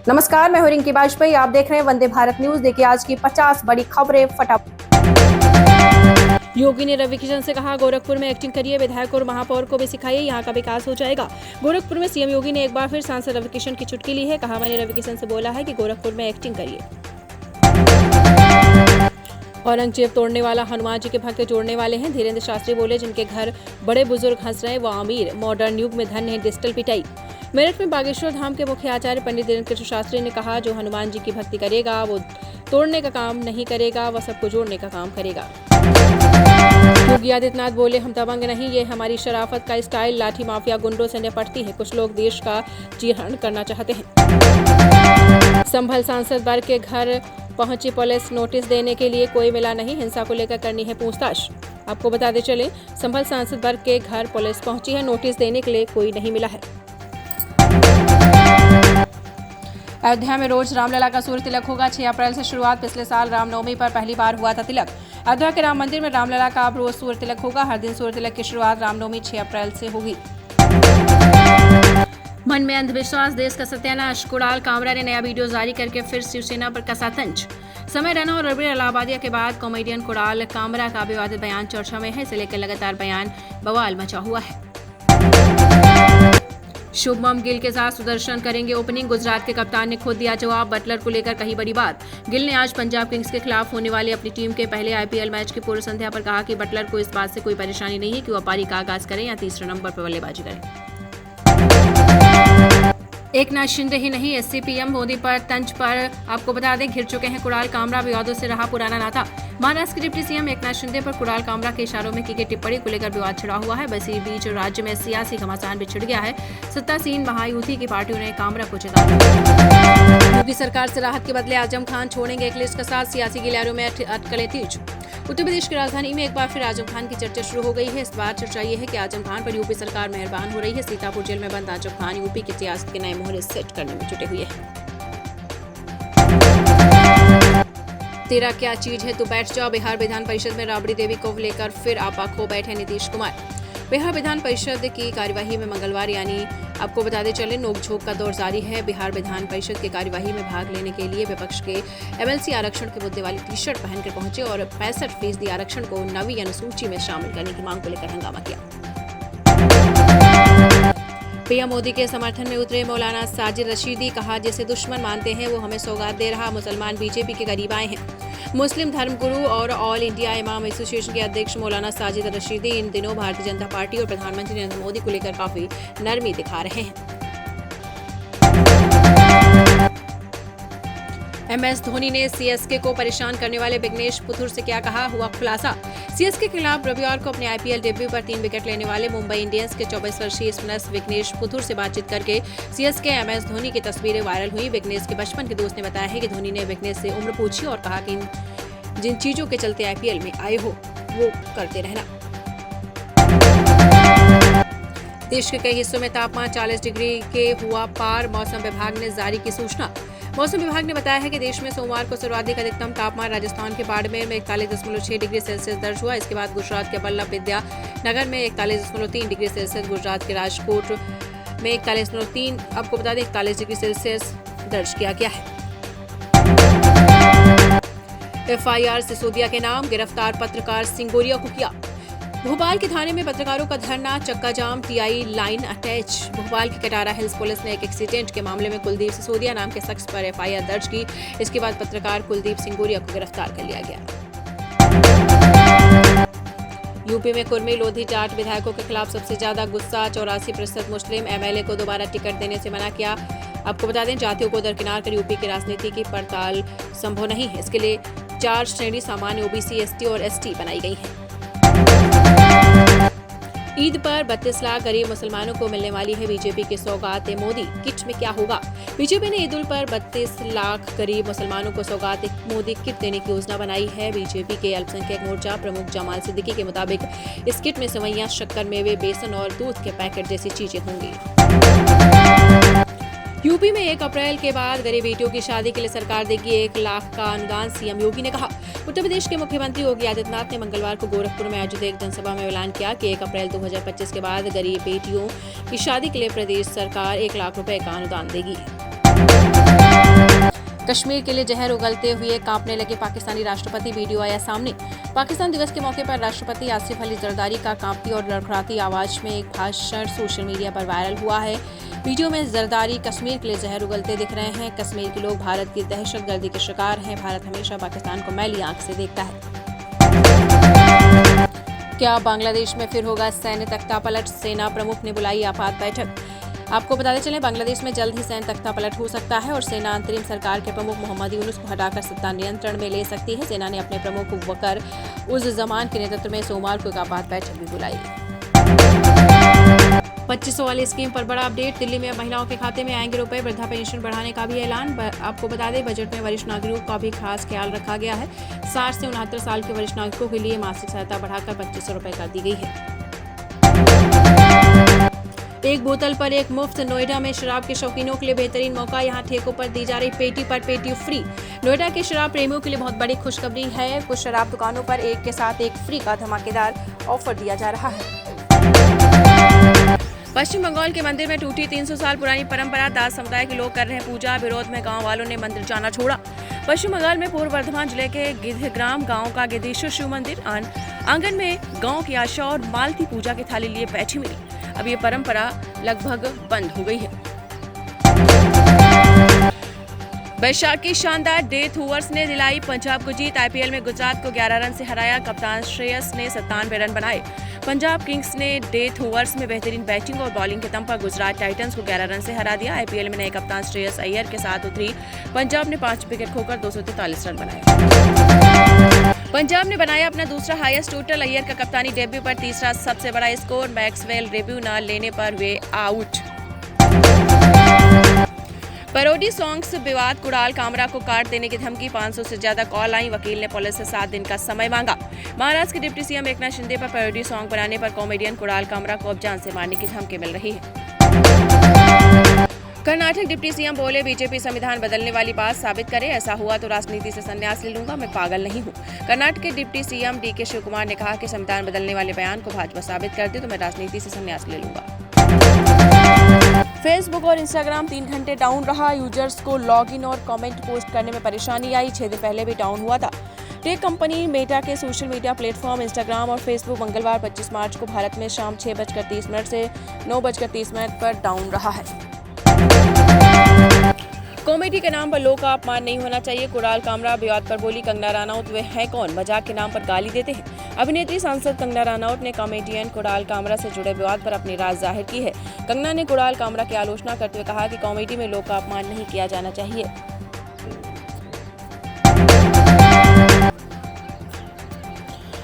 नमस्कार, मैं हूं रिंकी वाजपेयी। आप देख रहे हैं वंदे भारत न्यूज। देखिए आज की 50 बड़ी खबरें फटाफट। योगी ने रवि किशन से कहा, गोरखपुर में एक्टिंग करिए, विधायक और महापौर को भी सिखाइए, यहाँ का विकास हो जाएगा। गोरखपुर में सीएम योगी ने एक बार फिर सांसद रवि किशन की चुटकी ली है। कहा, मैंने रवि किशन से बोला है कि गोरखपुर में एक्टिंग करिए। औरंगजेब तोड़ने वाला हनुमान जी के भक्त जोड़ने वाले हैं। धीरेन्द्र शास्त्री बोले, जिनके घर बड़े बुजुर्ग हंस रहे वो अमीर, मॉडर्न युग में धन्य है डिजिटल पिटाई। मेरठ में बागेश्वर धाम के मुख्य आचार्य पंडित धीरेन्द्र कृष्ण शास्त्री ने कहा, जो हनुमान जी की भक्ति करेगा वो तोड़ने का काम नहीं करेगा, वह सबको जोड़ने का काम करेगा। योगी आदित्यनाथ बोले, हम दबंग नहीं, ये हमारी शराफत का स्टाइल लाठी माफिया गुंडों से निपटती है। कुछ लोग देश का चीरहरण करना चाहते हैं। संभल सांसद वर्ग के घर पहुंची पुलिस, नोटिस देने के लिए कोई मिला नहीं, हिंसा को लेकर करनी है पूछताछ। आपको बताते चले, संभल सांसद वर्ग के घर पुलिस पहुंची है, नोटिस देने के लिए कोई नहीं मिला है। अयोध्या में रोज रामलला का सूर्य तिलक होगा। 6 अप्रैल से शुरुआत। पिछले साल रामनवमी पर पहली बार हुआ था तिलक। अयोध्या के राम मंदिर में रामलला का अब रोज सूर्य तिलक होगा। हर दिन सूर्य तिलक की शुरुआत रामनवमी 6 अप्रैल से होगी। मन में अंधविश्वास, देश का सत्यानाश। कुणाल कामरा ने नया वीडियो जारी करके फिर शिवसेना पर कसा तंज। समय रैना और रबीर इलाहाबादिया के बाद कॉमेडियन कुणाल कामरा का विवादित बयान चर्चा में है। इसे लेकर लगातार बयान बवाल मचा हुआ है। शुभमन गिल के साथ सुदर्शन करेंगे ओपनिंग। गुजरात के कप्तान ने खुद दिया जवाब। बटलर को लेकर कही बड़ी बात। गिल ने आज पंजाब किंग्स के खिलाफ होने वाली अपनी टीम के पहले आईपीएल मैच की पूर्व संध्या पर कहा कि बटलर को इस बात से कोई परेशानी नहीं है कि वह पारी का आगाज करें या तीसरे नंबर पर बल्लेबाजी करें। एकनाथ शिंदे ही नहीं, एससीपीएम मोदी पर तंज पर आपको बता दें घिर चुके हैं कुणाल कामरा। विवादों से रहा पुराना नाता। महाराष्ट्र के डिप्टी सीएम एकनाथ शिंदे पर कुणाल कामरा के इशारों में की गई टिप्पणी को लेकर विवाद छिड़ा हुआ है। बस इसी बीच राज्य में सियासी घमासान भी छिड़ गया है। सत्तासीन महायुति की पार्टियों ने कामरा को चेतावनी। योगी सरकार से राहत के बदले आजम खान छोड़ेंगे अखिलेश के साथ। सियासी गिलियारों में अटकलें तेज। उत्तर प्रदेश की राजधानी में एक बार फिर आजम खान की चर्चा शुरू हो गई है। इस बार चर्चा ये है कि आजम खान पर यूपी सरकार मेहरबान हो रही है। सीतापुर जेल में बंद आजम खान यूपी की सियासत के नए मोहरे सेट करने में जुटे हुए हैं। तेरा क्या चीज है, तू बैठ जाओ। बिहार विधान परिषद में राबड़ी देवी को लेकर फिर आपा खो बैठे नीतीश कुमार। बिहार विधान परिषद की कार्यवाही में मंगलवार यानी आपको बताते चले नोकझोंक का दौर जारी है। बिहार विधान परिषद की कार्यवाही में भाग लेने के लिए विपक्ष के एमएलसी आरक्षण के मुद्दे वाली टी-शर्ट पहनकर पहुंचे और 65% आरक्षण को नवी अनुसूची में शामिल करने की मांग को लेकर हंगामा किया। पीएम मोदी के समर्थन में उतरे मौलाना साजिद रशीदी। कहा, जिसे दुश्मन मानते हैं वो हमें सौगात दे रहा। मुसलमान बीजेपी के करीब आए हैं। मुस्लिम धर्मगुरु और ऑल इंडिया इमाम एसोसिएशन के अध्यक्ष मौलाना साजिद रशीदी इन दिनों भारतीय जनता पार्टी और प्रधानमंत्री नरेंद्र मोदी को लेकर काफी नरमी दिखा रहे हैं। एमएस धोनी ने सीएसके को परेशान करने वाले विघ्नेश पुथुर से क्या कहा, हुआ खुलासा। सीएसके के खिलाफ रविवार को अपने आईपीएल डेब्यू पर 3 विकेट लेने वाले मुंबई इंडियंस के 24 वर्षीय स्पिनर विघ्नेश पुथुर से बातचीत करके सीएसके एमएस धोनी की तस्वीरें वायरल हुई। विघ्नेश के बचपन के दोस्त ने बताया है कि धोनी ने विघ्नेश से उम्र पूछी और कहा कि जिन चीजों के चलते आईपीएल में आए हो वो करते रहना। देश के कई हिस्सों में तापमान 40 डिग्री के हुआ पार। मौसम विभाग ने जारी की सूचना। मौसम विभाग ने बताया है कि देश में सोमवार को सर्वाधिक अधिकतम तापमान राजस्थान के बाड़मेर में 41.6 डिग्री सेल्सियस दर्ज हुआ। इसके बाद गुजरात के बल्लभ विद्यानगर में 41.3 डिग्री सेल्सियस, गुजरात के राजकोट में 41.3, आपको बता दें 41 डिग्री सेल्सियस दर्ज किया गया है। एफआईआर सिसोदिया के नाम, गिरफ्तार पत्रकार सिंगोरिया को किया। भोपाल के थाने में पत्रकारों का धरना, चक्का जाम, टीआई लाइन अटैच। भोपाल की कटारा हिल्स पुलिस ने एक एक्सीडेंट के मामले में कुलदीप सिसोदिया नाम के शख्स पर एफआईआर दर्ज की। इसके बाद पत्रकार कुलदीप सिंगोरिया को गिरफ्तार कर लिया गया। यूपी में कुर्मी लोधी जाट विधायकों के खिलाफ सबसे ज्यादा गुस्सा। 84% मुस्लिम एमएलए को दोबारा टिकट देने से मना किया। आपको बता दें, जातियों को दरकिनार कर यूपी की राजनीति की पड़ताल संभव नहीं है। इसके लिए 4 श्रेणी सामान्य ओबीसी, एसटी और एसटी बनाई गई है। ईद पर 32 लाख गरीब मुसलमानों को मिलने वाली है बीजेपी की सौगात मोदी किट में क्या होगा। बीजेपी ने ईद उल पर 32 लाख गरीब मुसलमानों को सौगात मोदी किट देने की योजना बनाई है। बीजेपी के अल्पसंख्यक मोर्चा प्रमुख जमाल सिद्दीकी के मुताबिक इस किट में सेवइयां, शक्कर, मेवे, बेसन और दूध के पैकेट जैसी चीजें होंगी। यूपी में 1 अप्रैल के बाद गरीब बेटियों की शादी के लिए सरकार देगी 1 लाख का अनुदान, सीएम योगी ने कहा। उत्तर प्रदेश के मुख्यमंत्री योगी आदित्यनाथ ने मंगलवार को गोरखपुर में आयोजित एक जनसभा में ऐलान किया कि 1 अप्रैल 2025 के बाद गरीब बेटियों की शादी के लिए प्रदेश सरकार 1 लाख रुपए का अनुदान देगी। कश्मीर के लिए जहर उगलते हुए कांपने लगे पाकिस्तानी राष्ट्रपति, वीडियो आया सामने। पाकिस्तान दिवस के मौके पर राष्ट्रपति आसिफ अली जरदारी का कांपती और लड़खड़ाती आवाज में एक भाषण सोशल मीडिया पर वायरल हुआ है। वीडियो में जरदारी कश्मीर के लिए जहर उगलते दिख रहे हैं। कश्मीर के लोग भारत की दहशतगर्दी के शिकार हैं। भारत हमेशा पाकिस्तान को मैली आंख से देखता है। क्या बांग्लादेश में फिर होगा सैन्य तख्तापलट? सेना प्रमुख ने बुलाई आपात बैठक। आपको बताते चलें, बांग्लादेश में जल्द ही सैन्य तख्तापलट हो सकता है और सेना अंतरिम सरकार के प्रमुख मोहम्मद यूनुस को हटाकर सत्ता नियंत्रण में ले सकती है। सेना ने अपने प्रमुख वकर उस जमान के नेतृत्व में सोमवार को एक आपात बैठक भी बुलाई। 2500 वाली स्कीम पर बड़ा अपडेट। दिल्ली में अब महिलाओं के खाते में आएंगे रुपए। वृद्धा पेंशन बढ़ाने का भी ऐलान। आपको बता दें, बजट में वरिष्ठ नागरिकों का भी खास ख्याल रखा गया है। 60 से 69 साल के वरिष्ठ नागरिकों के लिए मासिक सहायता बढ़ाकर 2500 रुपए कर दी गई है। एक बोतल पर एक मुफ्त। नोएडा में शराब के शौकीनों के लिए बेहतरीन मौका। यहाँ ठेकों पर दी जा रही पेटी पर पेटी फ्री। नोएडा के शराब प्रेमियों के लिए बहुत बड़ी खुशखबरी है। कुछ शराब दुकानों पर एक के साथ एक फ्री का धमाकेदार ऑफर दिया जा रहा है। पश्चिम बंगाल के मंदिर में टूटी 300 साल पुरानी परंपरा। दास समुदाय के लोग कर रहे हैं पूजा। विरोध में गांव वालों ने मंदिर जाना छोड़ा। पश्चिम बंगाल में पूर्व वर्धमान जिले के गिद्धग्राम गांव का गिद्धेश्वर शिव मंदिर आंगन में गांव की आशा और मालती पूजा की थाली लिए बैठी मिली। अब ये परंपरा लगभग बंद हो गई है। वैशाखी शानदार डेथ ओवर्स ने दिलाई पंजाब को जीत। आईपीएल में गुजरात को 11 रन से हराया। कप्तान श्रेयस ने 97 रन बनाए। पंजाब किंग्स ने डेथ ओवर्स में बेहतरीन बैटिंग और बॉलिंग के दम पर गुजरात टाइटंस को 11 रन से हरा दिया। आईपीएल में नए कप्तान श्रेयस अय्यर के साथ उतरी पंजाब ने 5 विकेट खोकर 243 रन बनाए। पंजाब ने बनाया अपना दूसरा हाईएस्ट टोटल। अय्यर का कप्तानी डेब्यू पर तीसरा सबसे बड़ा स्कोर। मैक्सवेल डेब्यू न लेने पर वे आउट। पैरोडी सॉन्ग्स विवाद। कुणाल कामरा को काट देने की धमकी। 500 से ज्यादा कॉल आई। वकील ने पुलिस से 7 दिन का समय मांगा। महाराष्ट्र के डिप्टी सीएम एकनाथ शिंदे पर पैरोडी सॉन्ग बनाने पर कॉमेडियन कुणाल कामरा को अब जान से मारने की धमकी मिल रही है। कर्नाटक डिप्टी सीएम बोले, बीजेपी संविधान बदलने वाली बात साबित करे। ऐसा हुआ तो राजनीति से संन्यास ले लूंगा। मैं पागल नहीं हूँ। कर्नाटक के डिप्टी सीएम डीके शिवकुमार ने कहा कि संविधान बदलने वाले बयान को भाजपा साबित कर दे तो मैं राजनीति से संन्यास ले लूंगा। फेसबुक और इंस्टाग्राम 3 घंटे डाउन रहा। यूजर्स को लॉगिन और कमेंट पोस्ट करने में परेशानी आई। 6 दिन पहले भी डाउन हुआ था। टेक कंपनी मेटा के सोशल मीडिया प्लेटफॉर्म इंस्टाग्राम और फेसबुक मंगलवार 25 मार्च को भारत में शाम 6:30 से 9:30 पर डाउन रहा है। कॉमेडी के नाम पर लोग का अपमान नहीं होना चाहिए। कुणाल कामरा विवाद पर बोली, कंगना रनौत वे हैं कौन, मजाक के नाम पर गाली देते हैं। अभिनेत्री सांसद कंगना रनौत ने कॉमेडियन कुणाल कामरा से जुड़े विवाद पर अपनी राय जाहिर की है। कंगना ने कुणाल कामरा की आलोचना करते हुए कहा कि कॉमेडी में लोग का अपमान नहीं किया जाना चाहिए।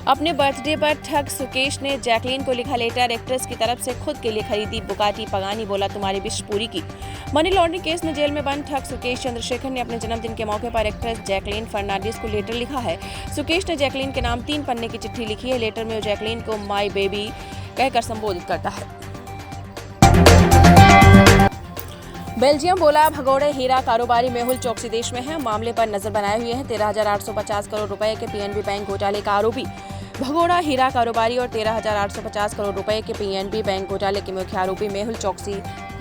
अपने बर्थडे पर ठग सुकेश ने जैकलीन को लिखा लेटर। एक्ट्रेस की तरफ से खुद के लिए खरीदी बुगाटी पगानी, बोला तुम्हारी विश पूरी की। मनी लॉन्ड्रिंग केस में जेल में बंद ठग सुकेश चंद्रशेखर ने अपने जन्मदिन के मौके पर एक्ट्रेस जैकलीन फर्नांडिस को लेटर लिखा है। सुकेश ने जैकलीन के नाम 3 पन्ने की चिट्ठी लिखी है। लेटर में वो जैकलीन को माई बेबी कहकर संबोधित करता है। बेल्जियम बोला, भगोड़े हीरा कारोबारी मेहुल चौकसी देश में है। मामले पर नजर बनाए हुए हैं। 13,850 करोड़ रुपए के पीएनबी बैंक घोटाले का आरोपी भगोड़ा हीरा कारोबारी और 13,850 करोड़ रुपए के पीएनबी बैंक घोटाले के मुख्य आरोपी मेहुल चौकसी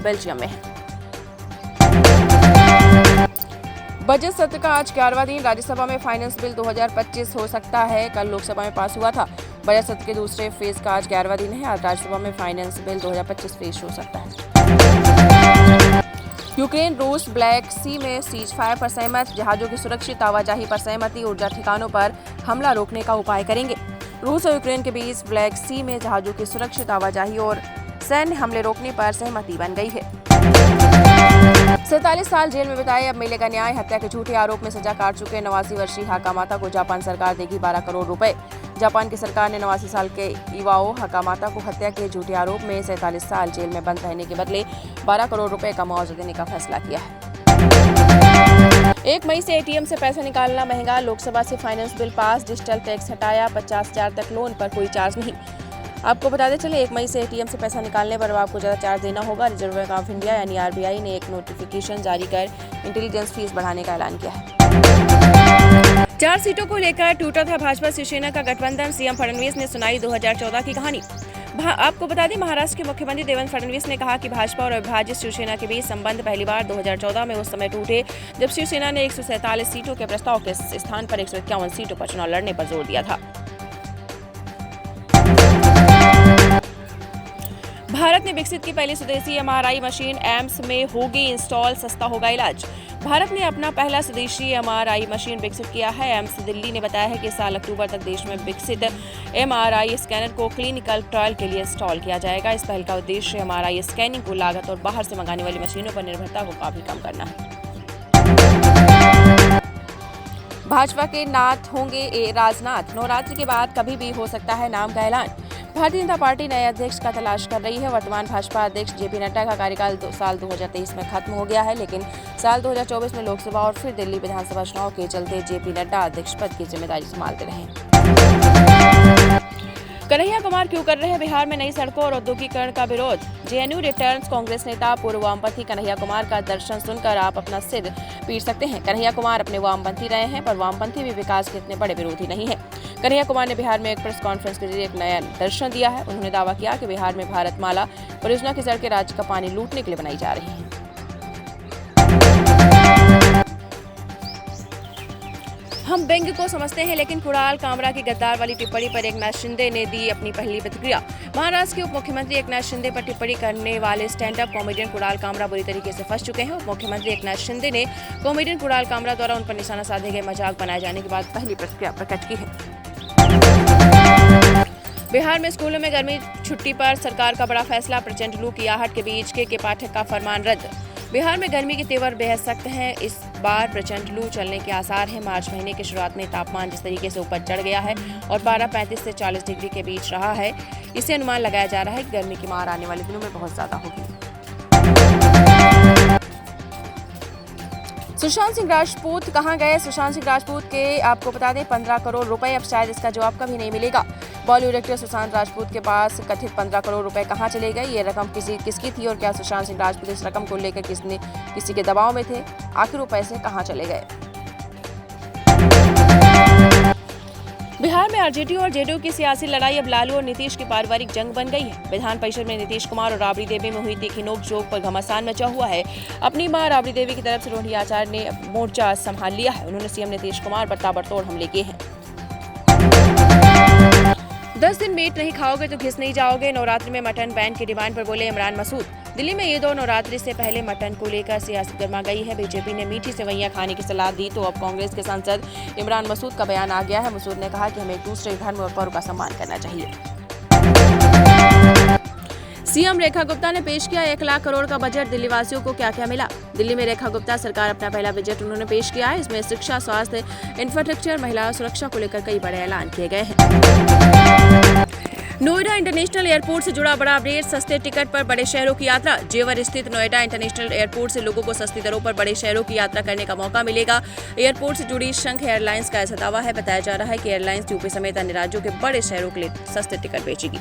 बेल्जियम में है। बजट सत्र का आज 11वां दिन। राज्यसभा में फाइनेंस बिल 2025 हो सकता है। कल लोकसभा में पास हुआ था। बजट सत्र के दूसरे फेज का आज 11वां दिन है। आज राज्यसभा में फाइनेंस बिल 2025 पेश हो सकता है। यूक्रेन रूस ब्लैक सी में सीज फायर पर सहमत। जहाजों की सुरक्षित आवाजाही पर सहमति। ऊर्जा ठिकानों पर हमला रोकने का उपाय करेंगे। रूस और यूक्रेन के बीच ब्लैक सी में जहाजों की सुरक्षित आवाजाही और सैन्य हमले रोकने पर सहमति बन गई है। 47 साल जेल में बिताए, अब मिलेगा न्याय। हत्या के झूठे आरोप में सजा काट चुके 89 वर्षीय हाकामाता को जापान सरकार देगी 12 करोड़ रुपए। जापान की सरकार ने 89 साल के इवाओ हाकामाता को हत्या के झूठे आरोप में 47 साल जेल में बंद रहने के बदले 12 करोड़ रुपए का मुआवजा देने का फैसला किया है। 1 मई से एटीएम से पैसा निकालना महंगा। लोकसभा से finance bill pass. Digital tax हटाया। 50,000 तक लोन पर कोई चार्ज नहीं। आपको बताते चले, 1 मई से एटीएम से पैसा निकालने पर आपको ज़्यादा चार्ज देना होगा। रिजर्व बैंक ऑफ इंडिया यानी आरबीआई ने एक नोटिफिकेशन जारी कर इंटेलिजेंस फीस बढ़ाने का ऐलान किया है। 4 सीटों को लेकर टूटा था भाजपा शिवसेना का गठबंधन। सीएम फडणवीस ने सुनाई 2014 की कहानी। आपको बता दें, महाराष्ट्र के मुख्यमंत्री देवेंद्र फडणवीस ने कहा कि भाजपा और विभाजित शिवसेना के बीच संबंध पहली बार 2014 में उस समय टूटे जब शिवसेना ने 147 सीटों के प्रस्ताव के स्थान पर 151 सीटों पर चुनाव लड़ने पर जोर दिया था। भारत ने विकसित की पहली स्वदेशी एमआरआई मशीन, एम्स में होगी इंस्टॉल, सस्ता होगा इलाज। भारत ने अपना पहला स्वदेशी एमआरआई मशीन विकसित किया है। एम्स दिल्ली ने बताया है कि इस साल अक्टूबर तक देश में विकसित एमआरआई स्कैनर को क्लिनिकल ट्रायल के लिए इंस्टॉल किया जाएगा। इस पहल का उद्देश्य एमआरआई स्कैनिंग को लागत और बाहर से मंगाने वाली मशीनों पर निर्भरता को काफी कम करना है। भाजपा के नाथ होंगे राजनाथ, नवरात्रि के बाद कभी भी हो सकता है नाम का ऐलान। भारतीय जनता पार्टी नए अध्यक्ष का तलाश कर रही है। वर्तमान भाजपा अध्यक्ष जेपी नड्डा का कार्यकाल साल 2023 में खत्म हो गया है, लेकिन साल 2024 में लोकसभा और फिर दिल्ली विधानसभा चुनाव के चलते जेपी नड्डा अध्यक्ष पद की जिम्मेदारी संभालते रहे। कन्हैया कुमार क्यों कर रहे हैं बिहार में नई सड़कों और औद्योगिकरण का विरोध? जेएनयू रिटर्न्स कांग्रेस नेता पूर्व वामपंथी कन्हैया कुमार का दर्शन सुनकर आप अपना सिर पीट सकते हैं। कन्हैया कुमार अपने वामपंथी रहे हैं, पर वामपंथी भी विकास के इतने बड़े विरोधी नहीं है। कन्हैया कुमार ने बिहार में एक प्रेस कॉन्फ्रेंस के जरिए एक नया दर्शन दिया है। उन्होंने दावा किया कि बिहार में भारतमाला परियोजना की सड़कें राज्य का पानी लूटने के लिए बनाई जा रही हैं। हम व्यंग को समझते हैं, लेकिन कुणाल कामरा की गद्दार वाली टिप्पणी पर एकनाथ शिंदे ने दी अपनी पहली प्रतिक्रिया। महाराष्ट्र के उप मुख्यमंत्री एकनाथ शिंदे पर टिप्पणी करने वाले stand up comedian Kunal Kamra बुरी तरीके से फंस चुके हैं। उप मुख्यमंत्री एकनाथ शिंदे ने कॉमेडियन कुणाल कामरा द्वारा उन पर निशाना साधे गए मजाक बनाए जाने के बाद पहली प्रतिक्रिया प्रकट की है। बिहार में स्कूलों में गर्मी छुट्टी पर सरकार का बड़ा फैसला। प्रचंड लू की आहट के बीच के पाठक का फरमान रद्द। बिहार में गर्मी के तेवर बेहद सख्त हैं। इस बार प्रचंड लू चलने के आसार हैं। मार्च महीने की शुरुआत में तापमान जिस तरीके से ऊपर चढ़ गया है और पारा 35 से 40 डिग्री के बीच रहा है, इससे अनुमान लगाया जा रहा है कि गर्मी की मार आने वाले दिनों में बहुत ज्यादा होगी। सुशांत सिंह राजपूत कहां गए? सुशांत सिंह राजपूत के आपको बता दें 15 करोड़ रुपए, अब शायद इसका जवाब कभी नहीं मिलेगा। बॉलीवुड एक्टर सुशांत राजपूत के पास कथित 15 करोड़ रुपए कहां चले गए? ये रकम किसकी थी और क्या सुशांत सिंह राजपूत इस रकम को लेकर किसी के दबाव में थे? आखिर वो पैसे कहां चले गए? बिहार में आरजेडी और जेडीयू की सियासी लड़ाई अब लालू और नीतीश की पारिवारिक जंग बन गई है। विधान परिषद में नीतीश कुमार और राबड़ी देवी में हुई तीखी नोकझोंक पर घमासान मचा हुआ है। अपनी मां राबड़ी देवी की तरफ से रोहिणी आचार्य ने मोर्चा संभाल लिया है। उन्होंने सीएम नीतीश कुमार पर ताबड़तोड़ हमले किए हैं। 10 दिन मीट नहीं खाओगे तो घिस नहीं जाओगे, नवरात्रि में मटन बैन की डिमांड पर बोले इमरान मसूद। दिल्ली में ईद और नवरात्रि से पहले मटन को लेकर सियासत गर्मा गई है। बीजेपी ने मीठी सेवैयां खाने की सलाह दी तो अब कांग्रेस के सांसद इमरान मसूद का बयान आ गया है। मसूद ने कहा कि हमें एक दूसरे धर्म और पर्व का सम्मान करना चाहिए। सीएम रेखा गुप्ता ने पेश किया 1 लाख करोड़ का बजट। दिल्ली वासियों को क्या क्या मिला? दिल्ली में रेखा गुप्ता सरकार अपना पहला बजट उन्होंने पेश किया है। इसमें शिक्षा, स्वास्थ्य, इंफ्रास्ट्रक्चर, महिला सुरक्षा को लेकर कई बड़े ऐलान किए गए हैं। नोएडा इंटरनेशनल एयरपोर्ट से जुड़ा बड़ा अपडेट। सस्ते टिकट पर बड़े शहरों की यात्रा। जेवर स्थित नोएडा इंटरनेशनल एयरपोर्ट से लोगों को सस्ती दरों पर बड़े शहरों की यात्रा करने का मौका मिलेगा। एयरपोर्ट से जुड़ी शंख एयरलाइंस का ऐसा दावा है। बताया जा रहा है कि एयरलाइंस यूपी समेत अन्य राज्यों के बड़े शहरों के लिए सस्ते टिकट बेचेगी।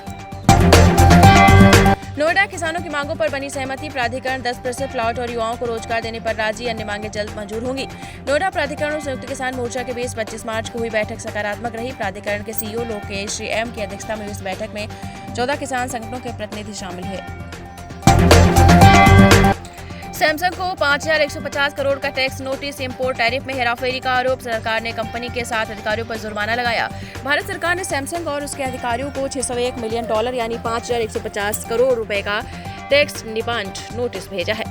नोएडा किसानों की मांगों पर बनी सहमति। प्राधिकरण 10% प्लॉट और युवाओं को रोजगार देने पर राजी। अन्य मांगे जल्द मंजूर होंगी। नोएडा प्राधिकरण और संयुक्त किसान मोर्चा के बीच 25 मार्च को हुई बैठक सकारात्मक रही। प्राधिकरण के सीईओ लोकेश एम की अध्यक्षता में हुई इस बैठक में 14 किसान संगठनों के प्रतिनिधि शामिल हुए। सैमसंग को 5,150 करोड़ का टैक्स नोटिस। इंपोर्ट टैरिफ में हेराफेरी का आरोप। सरकार ने कंपनी के 7 अधिकारियों पर जुर्माना लगाया। भारत सरकार ने सैमसंग और उसके अधिकारियों को $601 मिलियन यानी 5,150 करोड़ रुपए का टैक्स निबांध नोटिस भेजा है।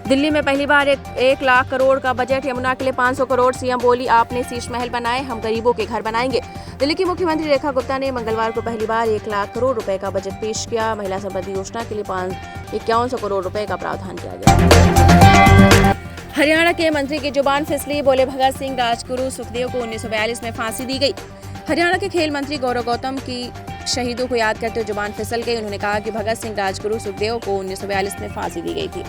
दिल्ली में पहली बार 1 लाख करोड़ का बजट। यमुना के लिए 500 करोड़। सीएम बोली आपने शीश महल बनाए, हम गरीबों के घर बनाएंगे। दिल्ली की मुख्यमंत्री रेखा गुप्ता ने मंगलवार को पहली बार 1 लाख करोड़ रुपए का बजट पेश किया। महिला संबंधी योजना के लिए 5100 करोड़ रुपए का प्रावधान किया गया। हरियाणा के मंत्री की जुबान फिसली। बोले भगत सिंह, राजगुरु सुखदेव को 1942 में फांसी दी गई। हरियाणा के खेल मंत्री गौरव गौतम की शहीदों को याद करते हुए जुबान फिसल गई। उन्होंने कहा कि भगत सिंह, राजगुरु सुखदेव को 1942 में फांसी दी गई थी।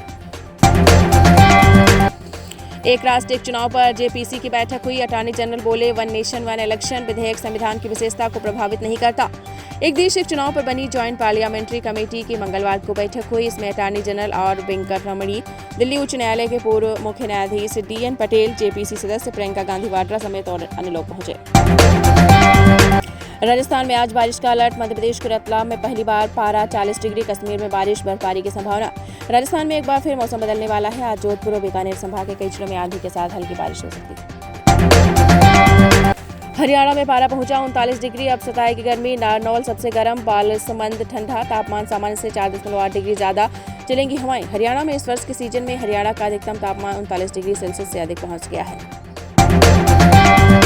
एक राष्ट्र एक चुनाव पर जेपीसी की बैठक हुई। अटॉर्नी जनरल बोले 1 नेशन 1 इलेक्शन विधेयक संविधान की विशेषता को प्रभावित नहीं करता। एक देश एक चुनाव पर बनी ज्वाइंट पार्लियामेंट्री कमेटी की मंगलवार को बैठक हुई। इसमें अटॉर्नी जनरल आर वेंकट रमणी, दिल्ली उच्च न्यायालय के पूर्व मुख्य न्यायाधीश DN पटेल, जेपीसी सदस्य प्रियंका गांधी वाड्रा समेत और अन्य लोग पहुंचे। राजस्थान में आज बारिश का अलर्ट। मध्य प्रदेश के रतलाम में पहली बार पारा 40 डिग्री। कश्मीर में बारिश बर्फबारी की संभावना। राजस्थान में एक बार फिर मौसम बदलने वाला है। आज जोधपुर और बीकानेर संभाग के कई जिलों में आंधी के साथ हल्की बारिश हो सकती है। हरियाणा में पारा पहुंचा 39 डिग्री। अब सताएगी गर्मी। नारनौल सबसे गर्म, बालसमंद ठंडा। तापमान सामान्य से 4.8 डिग्री ज्यादा। चलेंगी हवाएं। हरियाणा में इस वर्ष के सीजन में हरियाणा का अधिकतम तापमान 39 डिग्री सेल्सियस से अधिक पहुंच गया है।